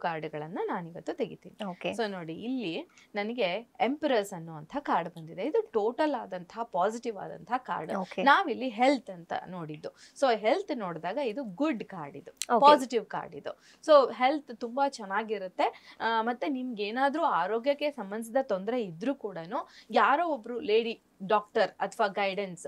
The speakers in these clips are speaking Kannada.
ಕಾರ್ಡ್ಗಳನ್ನ ನಾನಿವತ್ತು ತೆಗಿತೀನಿ. ಓಕೆ. ಸೊ ನೋಡಿ, ಇಲ್ಲಿ ನನಗೆ ಎಂಪರರ್ಸ್ ಅನ್ನುವಂಥ ಕಾರ್ಡ್ ಬಂದಿದೆ. ಇದು ಟೋಟಲ್ ಆದಂತಹ ಪಾಸಿಟಿವ್ ಆದಂತಹ ಕಾರ್ಡ್. ಓಕೆ. ನಾವಿಲ್ಲಿ ಹೆಲ್ತ್ ಅಂತ ನೋಡಿದ್ದು. ಸೊ ಹೆಲ್ತ್ ನೋಡಿದಾಗ ಇದು ಗುಡ್ ಕಾರ್ಡ್, ಇದು Okay. ಪಾಸಿಟಿವ್ ಕಾರ್ಡ್ ಇದು. ಸೊ ಹೆಲ್ತ್ ತುಂಬಾ ಚೆನ್ನಾಗಿರುತ್ತೆ. ಮತ್ತೆ ನಿಮ್ಗೆ ಏನಾದ್ರೂ ಆರೋಗ್ಯಕ್ಕೆ ಸಂಬಂಧಿಸಿದ ತೊಂದರೆ ಇದ್ರೂ ಕೂಡ ಯಾರೋ ಒಬ್ರು ಲೇಡಿ ಡಾಕ್ಟರ್ ಅಥವಾ ಗೈಡೆನ್ಸ್,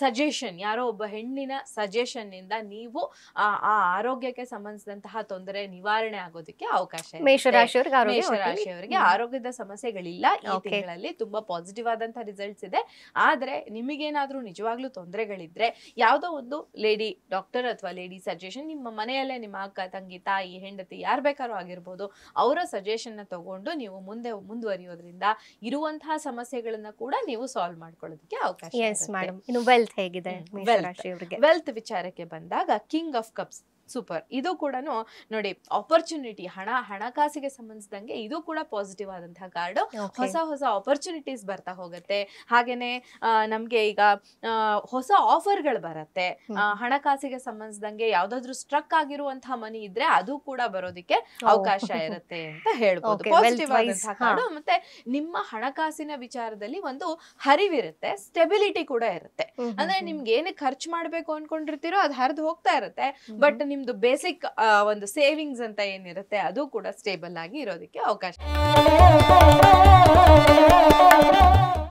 ಸಜೆಷನ್, ಯಾರೋ ಒಬ್ಬ ಹೆಣ್ಣಿನ ಸಜೆಷನ್ ಇಂದ ನೀವು ಆ ಆರೋಗ್ಯಕ್ಕೆ ಸಂಬಂಧಿಸಿದಂತಹ ತೊಂದರೆ ನಿವಾರಣೆ ಆಗೋದಕ್ಕೆ ಅವಕಾಶ ಇದೆ. ಮೇಷರಾಶಿಯವರಿಗೆ ಆರೋಗ್ಯದ ಸಮಸ್ಯೆಗಳಿಲ್ಲ ಈ Okay. ತಿಂಗಳಲ್ಲಿ. ತುಂಬಾ ಪಾಸಿಟಿವ್ ಆದಂತಹ ರಿಸಲ್ಟ್ಸ್ ಇದೆ. ಆದ್ರೆ ನಿಮಗೇನಾದ್ರೂ ನಿಜವಾಗ್ಲೂ ತೊಂದರೆಗಳಿದ್ರೆ ಯಾವ್ದೋ ಒಂದು ಲೇಡಿ ಡಾಕ್ಟರ್ ಅಥವಾ ಲೇಡಿ ಸಜೆಷನ್, ನಿಮ್ಮ ಮನೆಯಲ್ಲೇ ನಿಮ್ಮ ಅಕ್ಕ, ತಂಗಿ, ತಾಯಿ, ಹೆಂಡತಿ ಯಾರು ಬೇಕಾದ್ರೂ ಆಗಿರ್ಬೋದು, ಅವರ ಸಜೆಷನ್ ನ ತಗೊಂಡು ನೀವು ಮುಂದುವರಿಯೋದ್ರಿಂದ ಇರುವಂತಹ ಸಮಸ್ಯೆಗಳನ್ನ ಕೂಡ ನೀವು ಸಾಲ್ವ್ ಮಾಡ್ಕೊಳ್ಳೋದಕ್ಕೆ ಅವಕಾಶ ಮೇಡಮ್. ಇನ್ನು ವೆಲ್ತ್ ಹೇಗಿದೆ ಮೇಷರಾಶಿಯವರಿಗೆ? ವೆಲ್ತ್ ವಿಚಾರಕ್ಕೆ ಬಂದಾಗ ಕಿಂಗ್ ಆಫ್ ಕಪ್ಸ್ ಸೂಪರ್. ಇದು ಕೂಡ ನೋಡಿ, ಆಪರ್ಚುನಿಟಿ, ಹಣಕಾಸಿಗೆ ಸಂಬಂಧಿಸಿದಂಗೆ ಇದು ಕೂಡ ಪಾಸಿಟಿವ್ ಆದಂತಹ ಕಾರ್ಡ್. ಹೊಸ ಆಪರ್ಚುನಿಟೀಸ್ ಬರ್ತಾ ಹೋಗುತ್ತೆ. ಹಾಗೇನೆ ನಮ್ಗೆ ಈಗ ಹೊಸ ಆಫರ್ಗಳು ಬರುತ್ತೆ. ಹಣಕಾಸಿಗೆ ಸಂಬಂಧಿಸಿದಂಗೆ ಯಾವ್ದಾದ್ರು ಸ್ಟ್ರಕ್ ಆಗಿರುವಂತಹ ಮನಿ ಇದ್ರೆ ಅದು ಕೂಡ ಬರೋದಕ್ಕೆ ಅವಕಾಶ ಇರುತ್ತೆ ಅಂತ ಹೇಳ್ಬೋದು. ಪಾಸಿಟಿವ್ ಆದಂತಹ ಕಾರ್ಡ್. ಮತ್ತೆ ನಿಮ್ಮ ಹಣಕಾಸಿನ ವಿಚಾರದಲ್ಲಿ ಒಂದು ಹರಿವಿರುತ್ತೆ, ಸ್ಟೆಬಿಲಿಟಿ ಕೂಡ ಇರುತ್ತೆ. ಅಂದ್ರೆ ನಿಮ್ಗೆ ಏನೇ ಖರ್ಚು ಮಾಡ್ಬೇಕು ಅನ್ಕೊಂಡಿರ್ತೀರೋ ಅದು ಹರಿದು ಹೋಗ್ತಾ ಇರುತ್ತೆ. ಬಟ್ ನಿಮ್ದು ಬೇಸಿಕ್ ಒಂದು ಸೇವಿಂಗ್ಸ್ ಅಂತ ಏನಿರುತ್ತೆ ಅದು ಕೂಡ ಸ್ಟೇಬಲ್ ಆಗಿ ಇರೋದಕ್ಕೆ ಅವಕಾಶ.